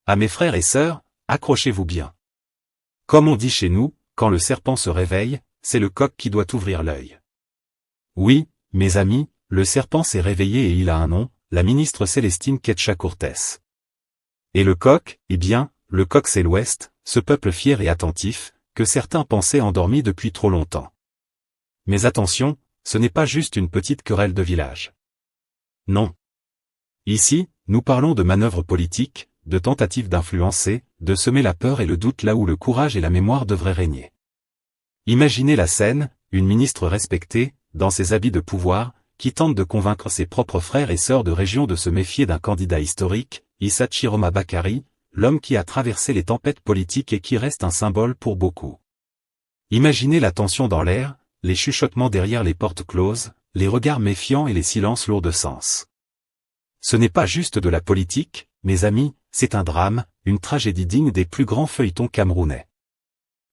À mes frères et sœurs, accrochez-vous bien. Comme on dit chez nous, quand le serpent se réveille, c'est le coq qui doit ouvrir l'œil. Oui, mes amis, le serpent s'est réveillé et il a un nom, la ministre Célestine Ketcha-Cortès. Et le coq, eh bien, le coq c'est l'Ouest, ce peuple fier et attentif, que certains pensaient endormi depuis trop longtemps. Mais attention, ce n'est pas juste une petite querelle de village. Non. Ici, nous parlons de manœuvres politiques, de tentatives d'influencer, de semer la peur et le doute là où le courage et la mémoire devraient régner. Imaginez la scène, une ministre respectée, dans ses habits de pouvoir, qui tente de convaincre ses propres frères et sœurs de région de se méfier d'un candidat historique, Issa Chiroma Bakary, l'homme qui a traversé les tempêtes politiques et qui reste un symbole pour beaucoup. Imaginez la tension dans l'air, les chuchotements derrière les portes closes, les regards méfiants et les silences lourds de sens. Ce n'est pas juste de la politique, mes amis, c'est un drame, une tragédie digne des plus grands feuilletons camerounais.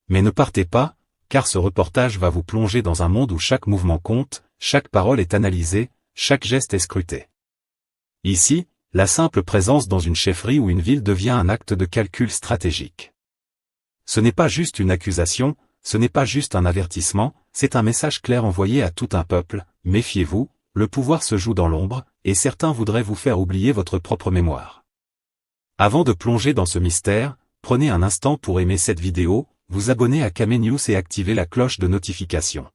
Mais ne partez pas, car ce reportage va vous plonger dans un monde où chaque mouvement compte, chaque parole est analysée, chaque geste est scruté. Ici, la simple présence dans une chefferie ou une ville devient un acte de calcul stratégique. Ce n'est pas juste une accusation, ce n'est pas juste un avertissement, c'est un message clair envoyé à tout un peuple, méfiez-vous, le pouvoir se joue dans l'ombre, et certains voudraient vous faire oublier votre propre mémoire. Avant de plonger dans ce mystère, prenez un instant pour aimer cette vidéo, vous abonner à Kamé News et activer la cloche de notification.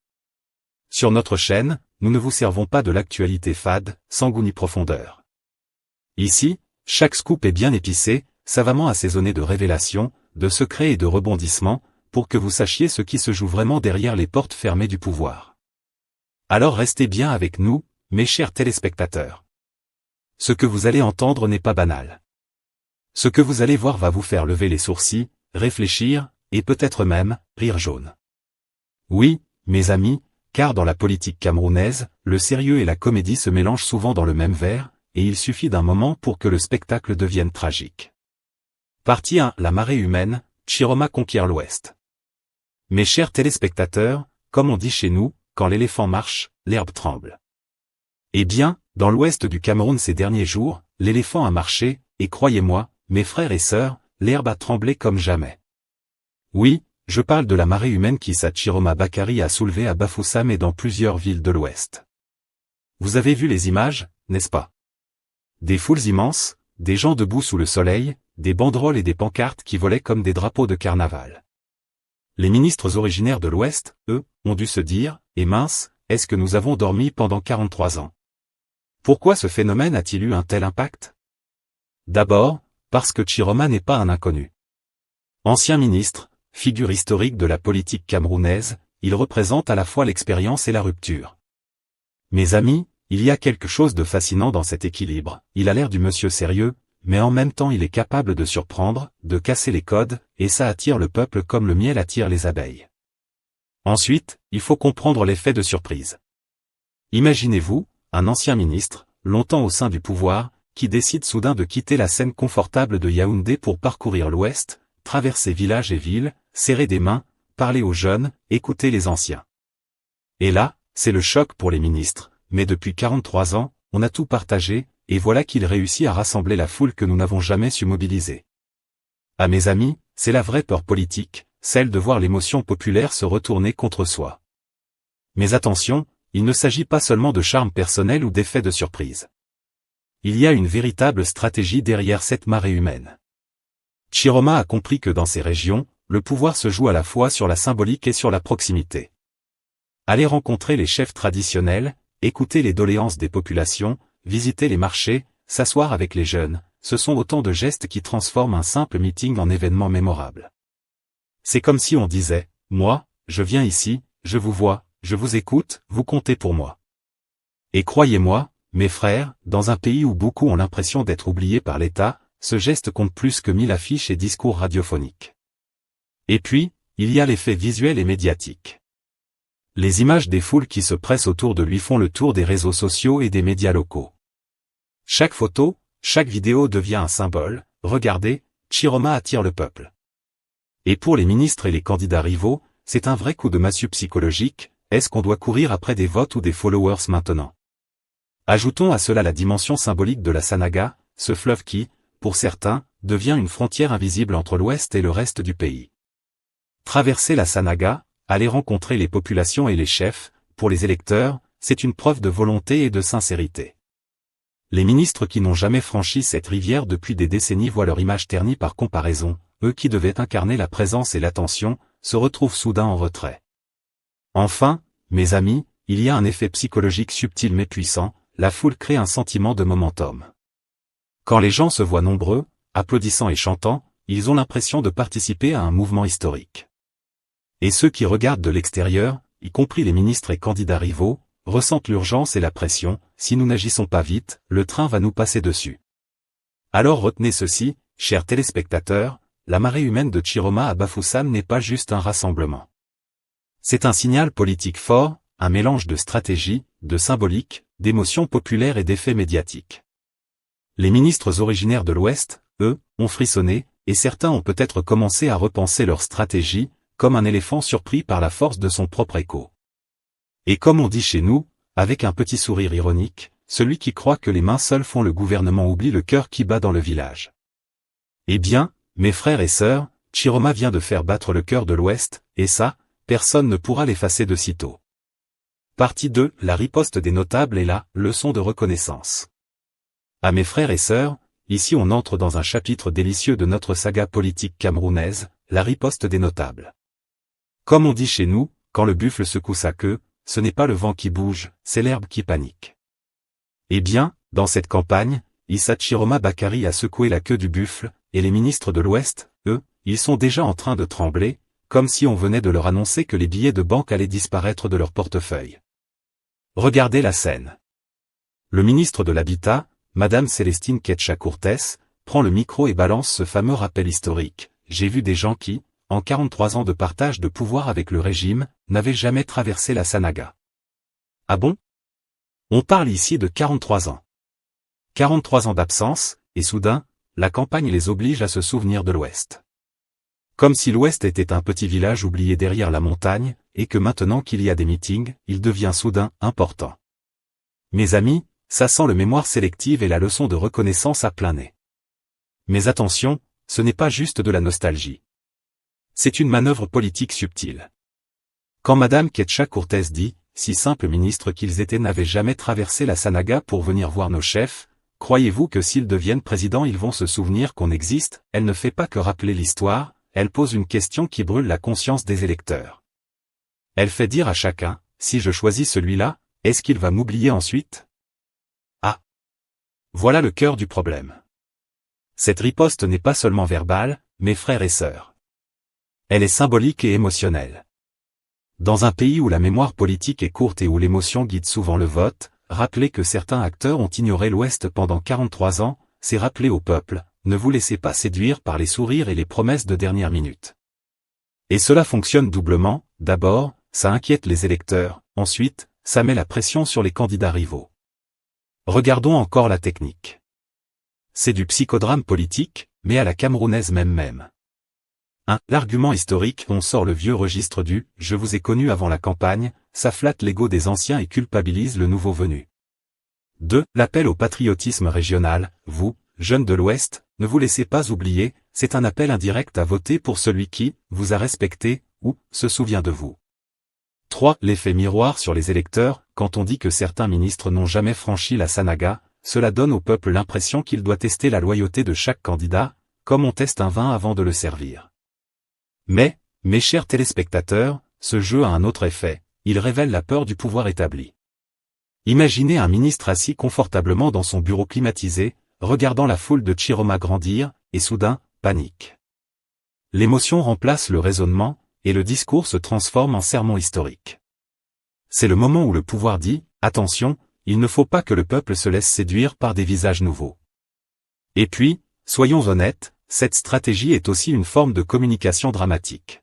Sur notre chaîne, nous ne vous servons pas de l'actualité fade, sans goût ni profondeur. Ici, chaque scoop est bien épicé, savamment assaisonné de révélations, de secrets et de rebondissements, pour que vous sachiez ce qui se joue vraiment derrière les portes fermées du pouvoir. Alors restez bien avec nous, mes chers téléspectateurs. Ce que vous allez entendre n'est pas banal. Ce que vous allez voir va vous faire lever les sourcils, réfléchir, et peut-être même, rire jaune. Oui, mes amis, car dans la politique camerounaise, le sérieux et la comédie se mélangent souvent dans le même verre, et il suffit d'un moment pour que le spectacle devienne tragique. Partie 1. La marée humaine, Chiroma conquiert l'Ouest. Mes chers téléspectateurs, comme on dit chez nous, quand l'éléphant marche, l'herbe tremble. Eh bien, dans l'ouest du Cameroun ces derniers jours, l'éléphant a marché, et croyez-moi, mes frères et sœurs, l'herbe a tremblé comme jamais. Oui, je parle de la marée humaine qu'Issa Chiroma Bakary a soulevée à Bafoussam et dans plusieurs villes de l'ouest. Vous avez vu les images, n'est-ce pas? Des foules immenses, des gens debout sous le soleil, des banderoles et des pancartes qui volaient comme des drapeaux de carnaval. Les ministres originaires de l'Ouest, eux, ont dû se dire, et mince, est-ce que nous avons dormi pendant 43 ans? Pourquoi ce phénomène a-t-il eu un tel impact? D'abord, parce que Chiroma n'est pas un inconnu. Ancien ministre, figure historique de la politique camerounaise, il représente à la fois l'expérience et la rupture. Mes amis, il y a quelque chose de fascinant dans cet équilibre, il a l'air du monsieur sérieux, mais en même temps il est capable de surprendre, de casser les codes, et ça attire le peuple comme le miel attire les abeilles. Ensuite, il faut comprendre l'effet de surprise. Imaginez-vous, un ancien ministre, longtemps au sein du pouvoir, qui décide soudain de quitter la scène confortable de Yaoundé pour parcourir l'Ouest, traverser villages et villes, serrer des mains, parler aux jeunes, écouter les anciens. Et là, c'est le choc pour les ministres, mais depuis 43 ans, on a tout partagé, et voilà qu'il réussit à rassembler la foule que nous n'avons jamais su mobiliser. À mes amis, c'est la vraie peur politique, celle de voir l'émotion populaire se retourner contre soi. Mais attention, il ne s'agit pas seulement de charme personnel ou d'effet de surprise. Il y a une véritable stratégie derrière cette marée humaine. Chiroma a compris que dans ces régions, le pouvoir se joue à la fois sur la symbolique et sur la proximité. Aller rencontrer les chefs traditionnels, écouter les doléances des populations, visiter les marchés, s'asseoir avec les jeunes, ce sont autant de gestes qui transforment un simple meeting en événement mémorable. C'est comme si on disait, moi, je viens ici, je vous vois, je vous écoute, vous comptez pour moi. Et croyez-moi, mes frères, dans un pays où beaucoup ont l'impression d'être oubliés par l'État, ce geste compte plus que 1000 affiches et discours radiophoniques. Et puis, il y a l'effet visuel et médiatique. Les images des foules qui se pressent autour de lui font le tour des réseaux sociaux et des médias locaux. Chaque photo, chaque vidéo devient un symbole, regardez, Chiroma attire le peuple. Et pour les ministres et les candidats rivaux, c'est un vrai coup de massue psychologique, est-ce qu'on doit courir après des votes ou des followers maintenant? Ajoutons à cela la dimension symbolique de la Sanaga, ce fleuve qui, pour certains, devient une frontière invisible entre l'Ouest et le reste du pays. Traverser la Sanaga, aller rencontrer les populations et les chefs, pour les électeurs, c'est une preuve de volonté et de sincérité. Les ministres qui n'ont jamais franchi cette rivière depuis des décennies voient leur image ternie par comparaison, eux qui devaient incarner la présence et l'attention, se retrouvent soudain en retrait. Enfin, mes amis, il y a un effet psychologique subtil mais puissant, la foule crée un sentiment de momentum. Quand les gens se voient nombreux, applaudissant et chantant, ils ont l'impression de participer à un mouvement historique. Et ceux qui regardent de l'extérieur, y compris les ministres et candidats rivaux, ressentent l'urgence et la pression, si nous n'agissons pas vite, le train va nous passer dessus. Alors retenez ceci, chers téléspectateurs, la marée humaine de Chiroma à Bafoussam n'est pas juste un rassemblement. C'est un signal politique fort, un mélange de stratégie, de symbolique, d'émotions populaires et d'effets médiatiques. Les ministres originaires de l'Ouest, eux, ont frissonné, et certains ont peut-être commencé à repenser leur stratégie, comme un éléphant surpris par la force de son propre écho. Et comme on dit chez nous, avec un petit sourire ironique, celui qui croit que les mains seules font le gouvernement oublie le cœur qui bat dans le village. Eh bien, mes frères et sœurs, Chiroma vient de faire battre le cœur de l'Ouest, et ça, personne ne pourra l'effacer de sitôt. Partie 2, la riposte des notables et la leçon de reconnaissance. À mes frères et sœurs, ici on entre dans un chapitre délicieux de notre saga politique camerounaise, la riposte des notables. Comme on dit chez nous, quand le buffle secoue sa queue, ce n'est pas le vent qui bouge, c'est l'herbe qui panique. Eh bien, dans cette campagne, Issa Chiroma Bakary a secoué la queue du buffle, et les ministres de l'Ouest, eux, ils sont déjà en train de trembler, comme si on venait de leur annoncer que les billets de banque allaient disparaître de leur portefeuille. Regardez la scène. Le ministre de l'Habitat, Madame Célestine Ketcha-Courtès, prend le micro et balance ce fameux rappel historique. J'ai vu des gens qui, en 43 ans de partage de pouvoir avec le régime, n'avaient jamais traversé la Sanaga. Ah bon? On parle ici de 43 ans. 43 ans d'absence, et soudain, la campagne les oblige à se souvenir de l'Ouest. Comme si l'Ouest était un petit village oublié derrière la montagne, et que maintenant qu'il y a des meetings, il devient soudain important. Mes amis, ça sent le mémoire sélective et la leçon de reconnaissance à plein nez. Mais attention, ce n'est pas juste de la nostalgie. C'est une manœuvre politique subtile. Quand Madame Ketcha-Courtès dit, si simples ministres qu'ils étaient n'avaient jamais traversé la Sanaga pour venir voir nos chefs, croyez-vous que s'ils deviennent présidents ils vont se souvenir qu'on existe? Elle ne fait pas que rappeler l'histoire, elle pose une question qui brûle la conscience des électeurs. Elle fait dire à chacun, si je choisis celui-là, est-ce qu'il va m'oublier ensuite? Ah! Voilà le cœur du problème. Cette riposte n'est pas seulement verbale, mes frères et sœurs. Elle est symbolique et émotionnelle. Dans un pays où la mémoire politique est courte et où l'émotion guide souvent le vote, rappeler que certains acteurs ont ignoré l'Ouest pendant 43 ans, c'est rappeler au peuple, ne vous laissez pas séduire par les sourires et les promesses de dernière minute. Et cela fonctionne doublement, d'abord, ça inquiète les électeurs, ensuite, ça met la pression sur les candidats rivaux. Regardons encore la technique. C'est du psychodrame politique, mais à la camerounaise même. 1. L'argument historique, on sort le vieux registre du « je vous ai connu avant la campagne », ça flatte l'ego des anciens et culpabilise le nouveau venu. 2. L'appel au patriotisme régional, vous, jeunes de l'Ouest, ne vous laissez pas oublier, c'est un appel indirect à voter pour celui qui vous a respecté, ou se souvient de vous. 3. L'effet miroir sur les électeurs, quand on dit que certains ministres n'ont jamais franchi la Sanaga, cela donne au peuple l'impression qu'il doit tester la loyauté de chaque candidat, comme on teste un vin avant de le servir. Mais, mes chers téléspectateurs, ce jeu a un autre effet, il révèle la peur du pouvoir établi. Imaginez un ministre assis confortablement dans son bureau climatisé, regardant la foule de Chiroma grandir, et soudain, panique. L'émotion remplace le raisonnement, et le discours se transforme en sermon historique. C'est le moment où le pouvoir dit, attention, il ne faut pas que le peuple se laisse séduire par des visages nouveaux. Et puis, soyons honnêtes, cette stratégie est aussi une forme de communication dramatique.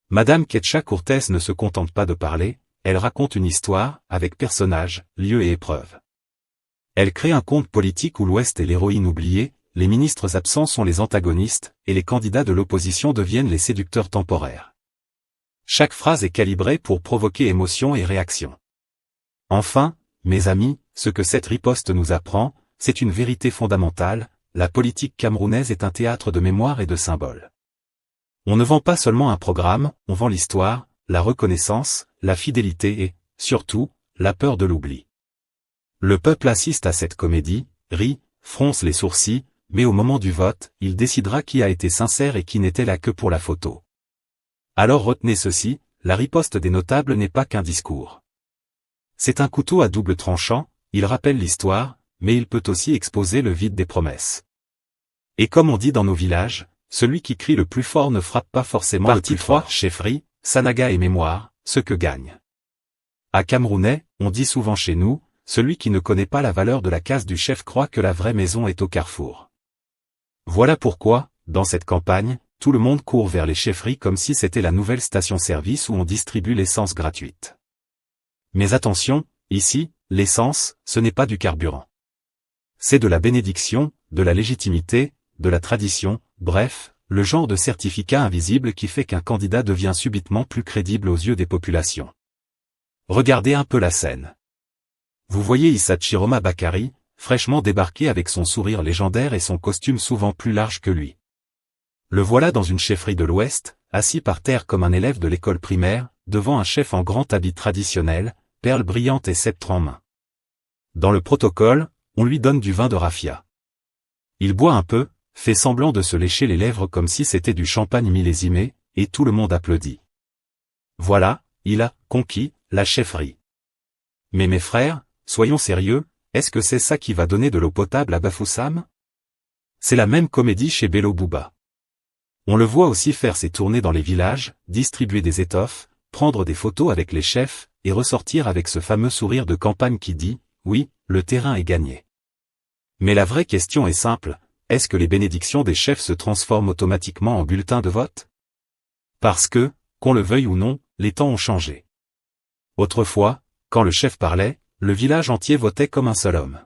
Madame Ketcha-Courtès ne se contente pas de parler, elle raconte une histoire, avec personnages, lieux et épreuves. Elle crée un conte politique où l'Ouest est l'héroïne oubliée, les ministres absents sont les antagonistes, et les candidats de l'opposition deviennent les séducteurs temporaires. Chaque phrase est calibrée pour provoquer émotion et réaction. Enfin, mes amis, ce que cette riposte nous apprend, c'est une vérité fondamentale, la politique camerounaise est un théâtre de mémoire et de symboles. On ne vend pas seulement un programme, on vend l'histoire, la reconnaissance, la fidélité et, surtout, la peur de l'oubli. Le peuple assiste à cette comédie, rit, fronce les sourcils, mais au moment du vote, il décidera qui a été sincère et qui n'était là que pour la photo. Alors retenez ceci, la riposte des notables n'est pas qu'un discours. C'est un couteau à double tranchant, il rappelle l'histoire, mais il peut aussi exposer le vide des promesses. Et comme on dit dans nos villages, celui qui crie le plus fort ne frappe pas forcément le plus fort. Chefferie, Sanaga et mémoire, ce que gagne. À Camerounais, on dit souvent chez nous, celui qui ne connaît pas la valeur de la case du chef croit que la vraie maison est au carrefour. Voilà pourquoi, dans cette campagne, tout le monde court vers les chefferies comme si c'était la nouvelle station-service où on distribue l'essence gratuite. Mais attention, ici, l'essence, ce n'est pas du carburant. C'est de la bénédiction, de la légitimité, de la tradition, bref, le genre de certificat invisible qui fait qu'un candidat devient subitement plus crédible aux yeux des populations. Regardez un peu la scène. Vous voyez Issa Chiroma Bakary, fraîchement débarqué avec son sourire légendaire et son costume souvent plus large que lui. Le voilà dans une chefferie de l'Ouest, assis par terre comme un élève de l'école primaire, devant un chef en grand habit traditionnel, perles brillantes et sceptre en main. Dans le protocole, on lui donne du vin de raffia. Il boit un peu, fait semblant de se lécher les lèvres comme si c'était du champagne millésimé, et tout le monde applaudit. Voilà, il a conquis la chefferie. Mais mes frères, soyons sérieux, est-ce que c'est ça qui va donner de l'eau potable à Bafoussam? C'est la même comédie chez Bello Bouba. On le voit aussi faire ses tournées dans les villages, distribuer des étoffes, prendre des photos avec les chefs, et ressortir avec ce fameux sourire de campagne qui dit « Oui, le terrain est gagné ». Mais la vraie question est simple, est-ce que les bénédictions des chefs se transforment automatiquement en bulletins de vote? Parce que, qu'on le veuille ou non, les temps ont changé. Autrefois, quand le chef parlait, le village entier votait comme un seul homme.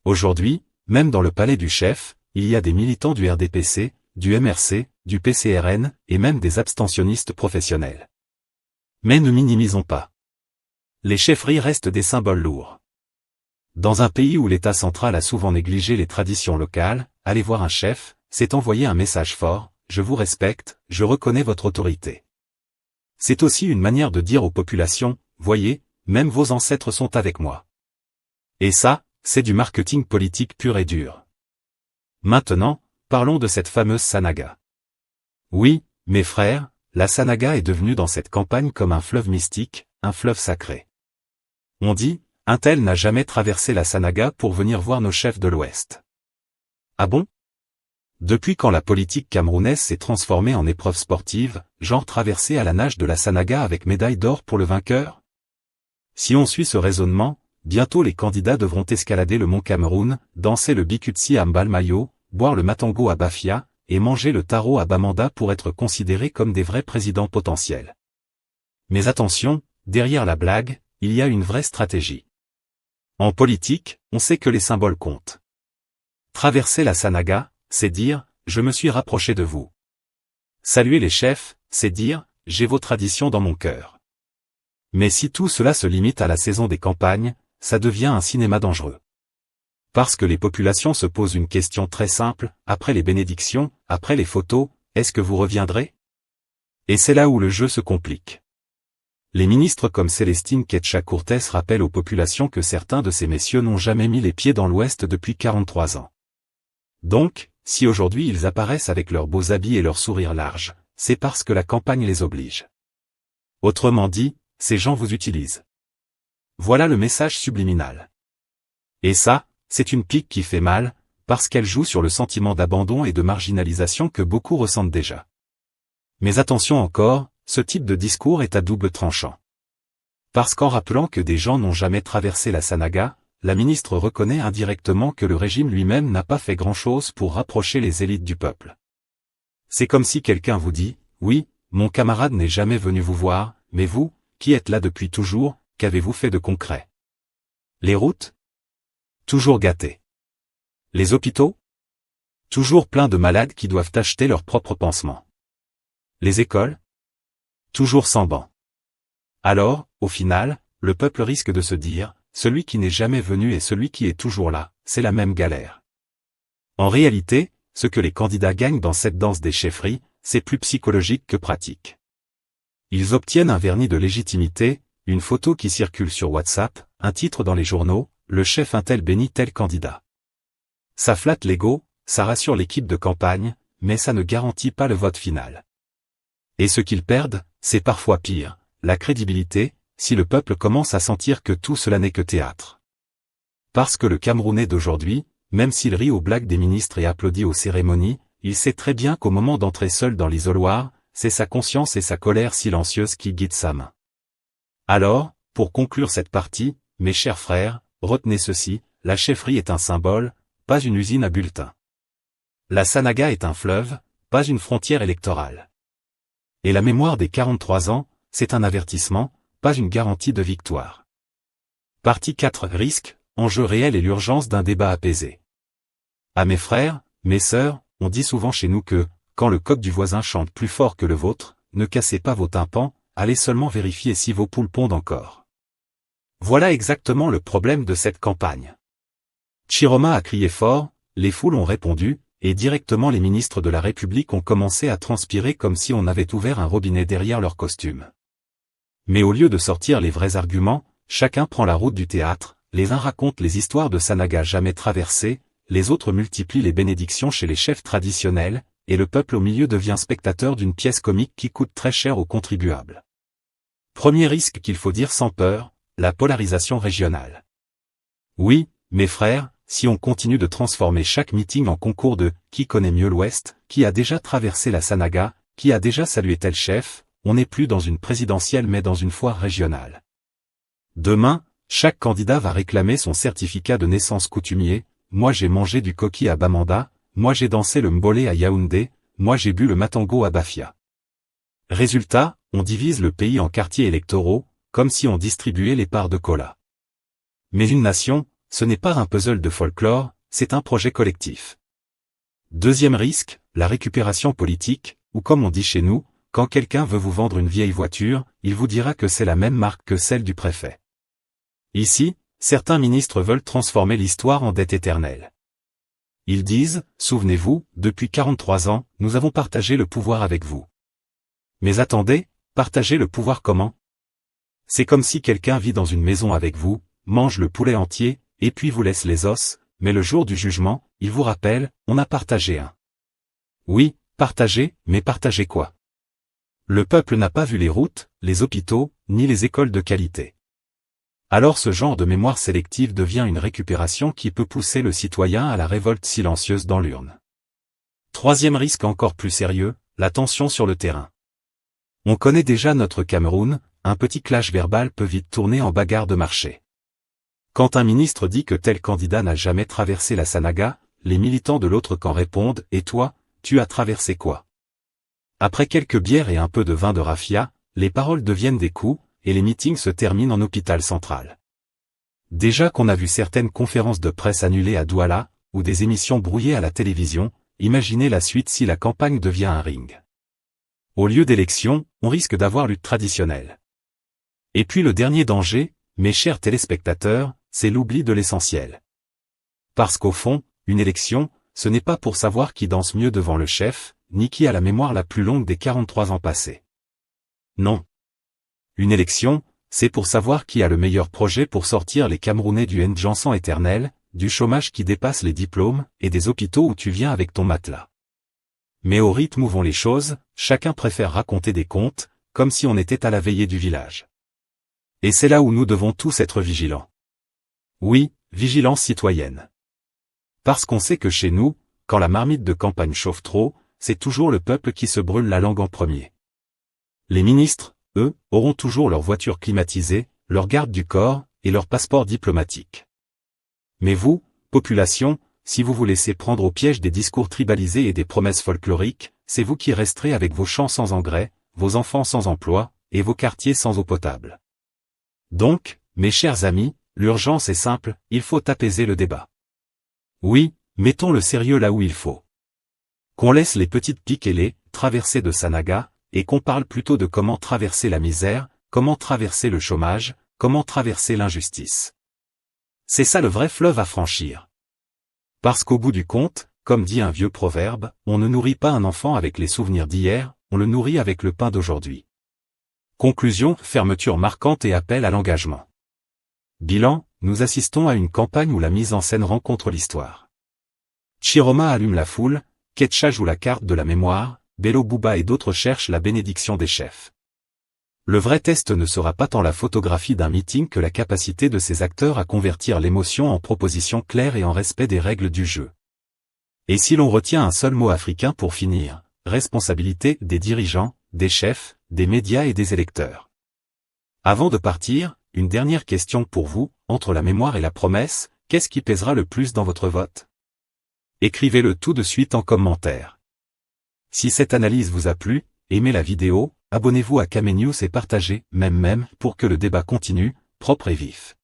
Aujourd'hui, même dans le palais du chef, il y a des militants du RDPC, du MRC, du PCRN, et même des abstentionnistes professionnels. Mais ne minimisons pas. Les chefferies restent des symboles lourds. Dans un pays où l'État central a souvent négligé les traditions locales, aller voir un chef, c'est envoyer un message fort, je vous respecte, je reconnais votre autorité. C'est aussi une manière de dire aux populations, voyez, même vos ancêtres sont avec moi. Et ça, c'est du marketing politique pur et dur. Maintenant, parlons de cette fameuse Sanaga. Oui, mes frères, la Sanaga est devenue dans cette campagne comme un fleuve mystique, un fleuve sacré. On dit, un tel n'a jamais traversé la Sanaga pour venir voir nos chefs de l'Ouest. Ah bon? Depuis quand la politique camerounaise s'est transformée en épreuve sportive, genre traversée à la nage de la Sanaga avec médaille d'or pour le vainqueur? Si on suit ce raisonnement, bientôt les candidats devront escalader le mont Cameroun, danser le Bikutsi à Mbalmayo, boire le Matango à Bafia, et manger le taro à Bamanda pour être considérés comme des vrais présidents potentiels. Mais attention, derrière la blague, il y a une vraie stratégie. En politique, on sait que les symboles comptent. Traverser la Sanaga, c'est dire, je me suis rapproché de vous. Saluer les chefs, c'est dire, j'ai vos traditions dans mon cœur. Mais si tout cela se limite à la saison des campagnes, ça devient un cinéma dangereux. Parce que les populations se posent une question très simple, après les bénédictions, après les photos, est-ce que vous reviendrez? Et c'est là où le jeu se complique. Les ministres comme Célestine Ketcha-Courtès rappellent aux populations que certains de ces messieurs n'ont jamais mis les pieds dans l'Ouest depuis 43 ans. Donc, si aujourd'hui ils apparaissent avec leurs beaux habits et leurs sourires larges, c'est parce que la campagne les oblige. Autrement dit, ces gens vous utilisent. Voilà le message subliminal. Et ça, c'est une pique qui fait mal, parce qu'elle joue sur le sentiment d'abandon et de marginalisation que beaucoup ressentent déjà. Mais attention encore, ce type de discours est à double tranchant. Parce qu'en rappelant que des gens n'ont jamais traversé la Sanaga, la ministre reconnaît indirectement que le régime lui-même n'a pas fait grand-chose pour rapprocher les élites du peuple. C'est comme si quelqu'un vous dit, oui, mon camarade n'est jamais venu vous voir, mais vous, qui êtes là depuis toujours, qu'avez-vous fait de concret? Les routes? Toujours gâtées. Les hôpitaux? Toujours pleins de malades qui doivent acheter leurs propres pansements. Les écoles? Toujours sans banc. Alors, au final, le peuple risque de se dire, celui qui n'est jamais venu et celui qui est toujours là, c'est la même galère. En réalité, ce que les candidats gagnent dans cette danse des chefferies, c'est plus psychologique que pratique. Ils obtiennent un vernis de légitimité, une photo qui circule sur WhatsApp, un titre dans les journaux, le chef un tel bénit tel candidat. Ça flatte l'ego, ça rassure l'équipe de campagne, mais ça ne garantit pas le vote final. Et ce qu'ils perdent, c'est parfois pire, la crédibilité, si le peuple commence à sentir que tout cela n'est que théâtre. Parce que le Camerounais d'aujourd'hui, même s'il rit aux blagues des ministres et applaudit aux cérémonies, il sait très bien qu'au moment d'entrer seul dans l'isoloir, c'est sa conscience et sa colère silencieuse qui guident sa main. Alors, pour conclure cette partie, mes chers frères, retenez ceci, la chefferie est un symbole, pas une usine à bulletins. La Sanaga est un fleuve, pas une frontière électorale. Et la mémoire des 43 ans, c'est un avertissement, pas une garantie de victoire. Partie 4. Risques, enjeux réels et l'urgence d'un débat apaisé. À mes frères, mes sœurs, on dit souvent chez nous que, quand le coq du voisin chante plus fort que le vôtre, ne cassez pas vos tympans, allez seulement vérifier si vos poules pondent encore. Voilà exactement le problème de cette campagne. Chiroma a crié fort, les foules ont répondu, et directement les ministres de la République ont commencé à transpirer comme si on avait ouvert un robinet derrière leur costume. Mais au lieu de sortir les vrais arguments, chacun prend la route du théâtre, les uns racontent les histoires de Sanaga jamais traversées, les autres multiplient les bénédictions chez les chefs traditionnels, et le peuple au milieu devient spectateur d'une pièce comique qui coûte très cher aux contribuables. Premier risque qu'il faut dire sans peur, la polarisation régionale. Oui, mes frères, si on continue de transformer chaque meeting en concours de « qui connaît mieux l'Ouest », qui a déjà traversé la Sanaga, qui a déjà salué tel chef, on n'est plus dans une présidentielle mais dans une foire régionale. Demain, chaque candidat va réclamer son certificat de naissance coutumier, moi j'ai mangé du coquille à Bamanda, moi j'ai dansé le mbolé à Yaoundé, moi j'ai bu le matango à Bafia. Résultat, on divise le pays en quartiers électoraux, comme si on distribuait les parts de cola. Mais une nation, ce n'est pas un puzzle de folklore, c'est un projet collectif. Deuxième risque, la récupération politique, ou comme on dit chez nous, quand quelqu'un veut vous vendre une vieille voiture, il vous dira que c'est la même marque que celle du préfet. Ici, certains ministres veulent transformer l'histoire en dette éternelle. Ils disent, souvenez-vous, depuis 43 ans, nous avons partagé le pouvoir avec vous. Mais attendez, partager le pouvoir comment? C'est comme si quelqu'un vit dans une maison avec vous, mange le poulet entier, et puis vous laisse les os, mais le jour du jugement, il vous rappelle, on a partagé un. Oui, partagé, mais partagé quoi? Le peuple n'a pas vu les routes, les hôpitaux, ni les écoles de qualité. Alors ce genre de mémoire sélective devient une récupération qui peut pousser le citoyen à la révolte silencieuse dans l'urne. Troisième risque encore plus sérieux, la tension sur le terrain. On connaît déjà notre Cameroun, un petit clash verbal peut vite tourner en bagarre de marché. Quand un ministre dit que tel candidat n'a jamais traversé la Sanaga, les militants de l'autre camp répondent « Et toi, tu as traversé quoi ?» Après quelques bières et un peu de vin de raffia, les paroles deviennent des coups, et les meetings se terminent en hôpital central. Déjà qu'on a vu certaines conférences de presse annulées à Douala, ou des émissions brouillées à la télévision, imaginez la suite si la campagne devient un ring. Au lieu d'élections, on risque d'avoir lutte traditionnelle. Et puis le dernier danger, mes chers téléspectateurs, c'est l'oubli de l'essentiel. Parce qu'au fond, une élection, ce n'est pas pour savoir qui danse mieux devant le chef, ni qui a la mémoire la plus longue des 43 ans passés. Non. Une élection, c'est pour savoir qui a le meilleur projet pour sortir les Camerounais du Ndjansan éternel, du chômage qui dépasse les diplômes, et des hôpitaux où tu viens avec ton matelas. Mais au rythme où vont les choses, chacun préfère raconter des contes, comme si on était à la veillée du village. Et c'est là où nous devons tous être vigilants. Oui, vigilance citoyenne. Parce qu'on sait que chez nous, quand la marmite de campagne chauffe trop, c'est toujours le peuple qui se brûle la langue en premier. Les ministres, eux, auront toujours leur voiture climatisée, leur garde du corps, et leur passeport diplomatique. Mais vous, population, si vous vous laissez prendre au piège des discours tribalisés et des promesses folkloriques, c'est vous qui resterez avec vos champs sans engrais, vos enfants sans emploi, et vos quartiers sans eau potable. Donc, mes chers amis, l'urgence est simple, il faut apaiser le débat. Oui, mettons le sérieux là où il faut. Qu'on laisse les petites piques et les traversées de Sanaga, et qu'on parle plutôt de comment traverser la misère, comment traverser le chômage, comment traverser l'injustice. C'est ça le vrai fleuve à franchir. Parce qu'au bout du compte, comme dit un vieux proverbe, on ne nourrit pas un enfant avec les souvenirs d'hier, on le nourrit avec le pain d'aujourd'hui. Conclusion, fermeture marquante et appel à l'engagement. Bilan, nous assistons à une campagne où la mise en scène rencontre l'histoire. Chiroma allume la foule, Ketcha joue la carte de la mémoire, Bello Booba et d'autres cherchent la bénédiction des chefs. Le vrai test ne sera pas tant la photographie d'un meeting que la capacité de ces acteurs à convertir l'émotion en propositions claires et en respect des règles du jeu. Et si l'on retient un seul mot africain pour finir, responsabilité des dirigeants, des chefs, des médias et des électeurs. Avant de partir, une dernière question pour vous, entre la mémoire et la promesse, qu'est-ce qui pèsera le plus dans votre vote? Écrivez-le tout de suite en commentaire. Si cette analyse vous a plu, aimez la vidéo, abonnez-vous à Kamenews et partagez, même, pour que le débat continue, propre et vif.